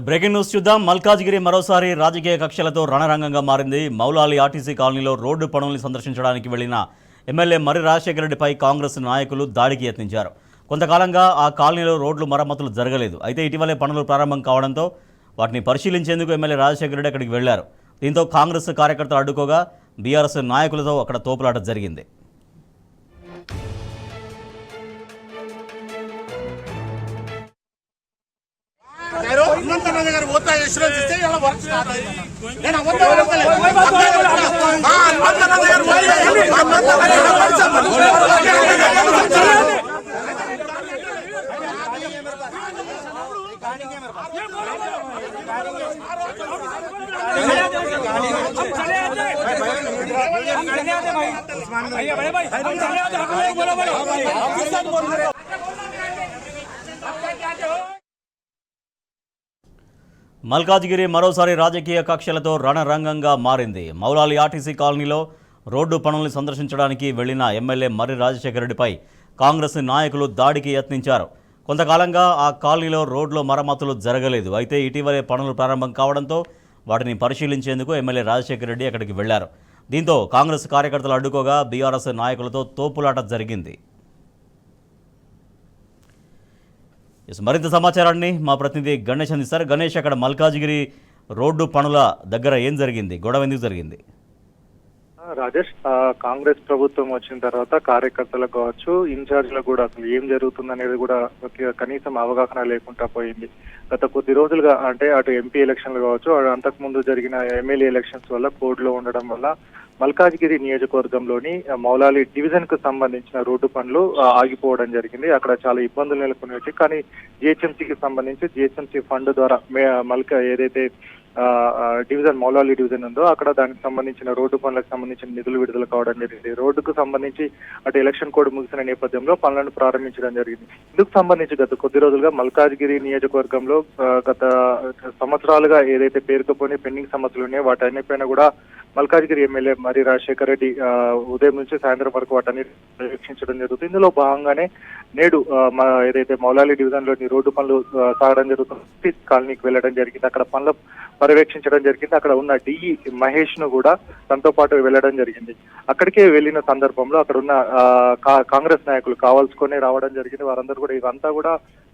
Breaking news చూద్దాం. మల్కాజ్గిరి మరోసారి రాజకీయ కక్షలతో రణరంగంగా మారింది. మౌలాలి ఆర్టీసీ కాలనీలో రోడ్డు పనుల్ని సందర్శించడానికి వెళ్లిన ఎమ్మెల్యే మర్రి రాజశేఖర రెడ్డిపై కాంగ్రెస్ నాయకులు దాడికి యత్నించారు. కొంతకాలంగా ఆ కాలనీలో రోడ్లు మరమ్మతులు జరగలేదు. అయితే ఇటీవలే పనులు ప్రారంభం కావడంతో వాటిని పరిశీలించేందుకు ఎమ్మెల్యే రాజశేఖర రెడ్డి అక్కడికి వెళ్లారు. దీంతో కాంగ్రెస్ కార్యకర్తలు అడ్డుకోగా బీఆర్ఎస్ నాయకులతో అక్కడ తోపులాట జరిగింది. మల్కాజ్గిరి మరోసారి రాజకీయ కక్షలతో రణరంగంగా మారింది. మౌలాలి ఆర్టీసీ కాలనీలో రోడ్డు పనుల్ని సందర్శించడానికి వెళ్లిన ఎమ్మెల్యే మర్రి రాజశేఖర రెడ్డిపై కాంగ్రెస్ నాయకులు దాడికి యత్నించారు. కొంతకాలంగా ఆ కాలనీలో రోడ్ల మరమ్మతులు జరగలేదు. అయితే ఇటీవలే పనులు ప్రారంభం కావడంతో వాటిని పరిశీలించేందుకు ఎమ్మెల్యే రాజశేఖర రెడ్డి అక్కడికి వెళ్లారు. దీంతో కాంగ్రెస్ కార్యకర్తలు అడ్డుకోగా బీఆర్ఎస్ నాయకులతో తోపులాట జరిగింది. మరింత సమాచారాన్ని మా ప్రతినిధి గణేష్ అందిస్తారు. గణేష్, అక్కడ మల్కాజ్గిరి రోడ్డు పనుల దగ్గర ఏం జరిగింది? గొడవ ఎందుకు జరిగింది? రాజేష్, కాంగ్రెస్ ప్రభుత్వం వచ్చిన తర్వాత కార్యకర్తలకు కావచ్చు, ఇన్ఛార్జ్లకు కూడా అసలు ఏం జరుగుతుందనేది కూడా కనీసం అవగాహన లేకుండా పోయింది. గత కొద్ది రోజులుగా అంటే అటు ఎంపీ ఎలక్షన్లు కావచ్చు, అంతకు ముందు జరిగిన ఎమ్మెల్యే ఎలక్షన్స్ వల్ల కోడ్లో ఉండడం వల్ల మల్కాజ్గిరి నియోజకవర్గంలోని మౌలాలి డివిజన్ కు సంబంధించిన రోడ్డు పనులు ఆగిపోవడం జరిగింది. అక్కడ చాలా ఇబ్బందులు నెలకొనేవి. కానీ జిహెచ్ఎంసీకి సంబంధించి జిహెచ్ఎంసీ ఫండ్ ద్వారా ఏదైతే డివిజన్ మౌలాలి డివిజన్ ఉందో అక్కడ దానికి సంబంధించిన రోడ్డు పనులకు సంబంధించిన నిధులు విడుదల కావడం జరిగింది. రోడ్డుకు సంబంధించి అటు ఎలక్షన్ కోడ్ ముగిసిన నేపథ్యంలో పనులను ప్రారంభించడం జరిగింది. ఇందుకు సంబంధించి గత కొద్ది రోజులుగా మల్కాజ్గిరి నియోజకవర్గంలో గత సంవత్సరాలుగా ఏదైతే పేరుకుపోయిన పెండింగ్ సమస్యలు ఉన్నాయో వాటన్నిపైన కూడా మల్కాజ్గిరి ఎమ్మెల్యే మర్రి రాజశేఖర రెడ్డి ఉదయం నుంచి సాయంత్రం వరకు వాటిని పర్యవేక్షించడం జరుగుతుంది. ఇందులో భాగంగానే నేడు ఏదైతే మౌలాలి డివిజన్ లోని రోడ్డు పనులు సాగడం జరుగుతుంది, కాలనీకి వెళ్లడం జరిగింది. అక్కడ పనులు పర్యవేక్షించడం జరిగింది. అక్కడ ఉన్న డిఈ మహేష్ ను కూడా తనతో పాటు వెళ్లడం జరిగింది. అక్కడికే వెళ్లిన సందర్భంలో అక్కడ ఉన్న కాంగ్రెస్ నాయకులు కావాల్సుకొని రావడం జరిగింది. వారందరూ కూడా ఇదంతా కూడా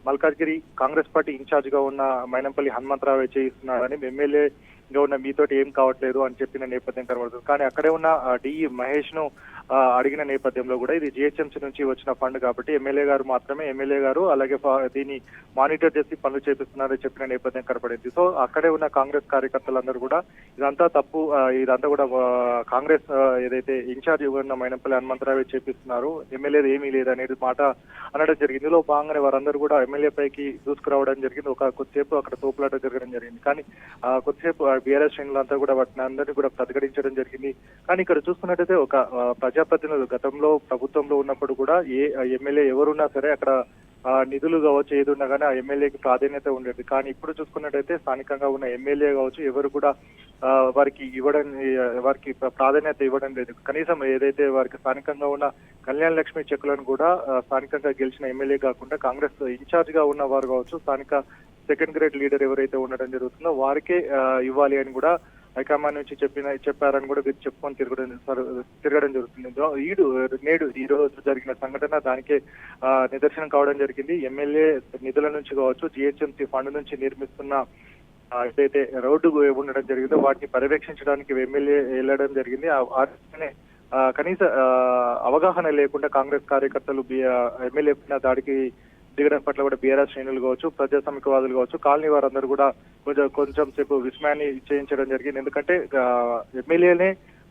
మల్కాజ్గిరి కాంగ్రెస్ పార్టీ ఇన్ఛార్జ్ గా ఉన్న మైనంపల్లి హనుమంతరావు చేయిస్తున్నారని, ఎమ్మెల్యేగా ఉన్న మీతోటి ఏం కావట్లేదు అని చెప్పిన నేపథ్యం కనబడుతుంది. కానీ అక్కడే ఉన్న డిఈ మహేష్ ను అడిగిన నేపథ్యంలో కూడా ఇది జిహెచ్ఎంసీ నుంచి వచ్చిన ఫండ్ కాబట్టి ఎమ్మెల్యే గారు అలాగే దీన్ని మానిటర్ చేసి పనులు చేపిస్తున్నారని చెప్పిన నేపథ్యం కనపడింది. సో అక్కడే ఉన్న కాంగ్రెస్ కార్యకర్తలందరూ కూడా ఇదంతా తప్పు, ఇదంతా కూడా కాంగ్రెస్ ఏదైతే ఇన్ఛార్జ్ ఉన్న మైనంపల్లి హనుమంతరావు చేపిస్తున్నారు, ఎమ్మెల్యేది ఏమీ లేదనేది మాట అనడం జరిగింది. ఇందులో భాగంగానే వారందరూ కూడా ఎమ్మెల్యే పైకి దూసుకురావడం జరిగింది. కొద్దిసేపు అక్కడ తోపులాట జరగడం జరిగింది. కానీ కొద్దిసేపు బీఆర్ఎస్ శ్రేణులంతా కూడా వాటిని అందరినీ కూడా ప్రతిఘటించడం జరిగింది. కానీ ఇక్కడ చూసుకున్నట్టయితే ఒక ప్రజాప్రతినిధులు గతంలో ప్రభుత్వంలో ఉన్నప్పుడు కూడా ఏ ఎమ్మెల్యే ఎవరున్నా సరే అక్కడ నిధులు కావచ్చు ఏది ఉన్నా కానీ ఆ ఎమ్మెల్యేకి ప్రాధాన్యత ఉండేది. కానీ ఇప్పుడు చూసుకున్నట్టయితే స్థానికంగా ఉన్న ఎమ్మెల్యే కావచ్చు ఎవరు కూడా వారికి ప్రాధాన్యత ఇవ్వడం లేదు. కనీసం ఏదైతే వారికి స్థానికంగా ఉన్న కళ్యాణ లక్ష్మి చెక్కులను కూడా స్థానికంగా గెలిచిన ఎమ్మెల్యే కాకుండా కాంగ్రెస్ ఇన్ఛార్జ్ గా ఉన్న వారు కావచ్చు, స్థానిక సెకండ్ గ్రేడ్ లీడర్ ఎవరైతే ఉండడం జరుగుతుందో వారికే ఇవ్వాలి అని కూడా హైకమాండ్ నుంచి చెప్పారని కూడా వీరు చెప్పుకొని తిరగడం జరుగుతుంది. నేడు ఈ రోజు జరిగిన సంఘటన దానికే నిదర్శనం కావడం జరిగింది. ఎమ్మెల్యే నిధుల నుంచి కావచ్చు, జిహెచ్ఎంసీ ఫండ్ నుంచి నిర్మిస్తున్న ఏదైతే రోడ్డు ఉండడం జరిగిందో వాటిని పర్యవేక్షించడానికి ఎమ్మెల్యే వెళ్లడం జరిగింది. కనీస అవగాహన లేకుండా కాంగ్రెస్ కార్యకర్తలు ఎమ్మెల్యే దాడికి దిగడం పట్ల కూడా బీఆర్ఎస్ శ్రేణులు కావచ్చు, ప్రజాసమికవాదులు కావచ్చు, కాలనీ వారందరూ కూడా కొంచెం సేపు విస్మయాన్ని చేయించడం జరిగింది. ఎందుకంటే ఎమ్మెల్యేనే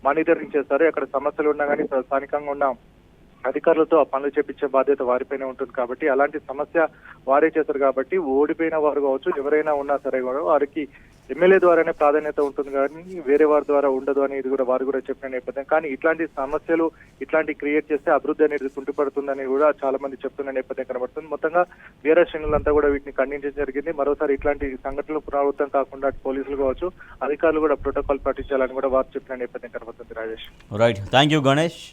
మానిటరింగ్ చేస్తారు. అక్కడ సమస్యలు ఉన్నా కానీ స్థానికంగా ఉన్న అధికారులతో ఆ పనులు చేపించే బాధ్యత వారిపైనే ఉంటుంది. కాబట్టి అలాంటి సమస్య వారే చేస్తారు. కాబట్టి ఓడిపోయిన వారు కావచ్చు ఎవరైనా ఉన్నా సరే కూడా వారికి ఎమ్మెల్యే ద్వారానే ప్రాధాన్యత ఉంటుంది కానీ వేరే వారి ద్వారా ఉండదు అనేది కూడా వారు కూడా చెప్పిన నేపథ్యం. కానీ ఇట్లాంటి సమస్యలు ఇట్లాంటి క్రియేట్ చేస్తే అభివృద్ధి అనేది కుంటుపడుతుందని కూడా చాలా మంది చెప్తున్న నేపథ్యం కనబడుతుంది. మొత్తంగా వేరే శ్రేణులంతా కూడా వీటిని ఖండించడం జరిగింది. మరోసారి ఇట్లాంటి సంఘటనలు పునరావృతం కాకుండా పోలీసులు కావచ్చు అధికారులు కూడా ప్రోటోకాల్ పాటించాలని కూడా వారు చెప్పిన నేపథ్యం కనబడుతుంది. Rajesh, right, thank you Ganesh.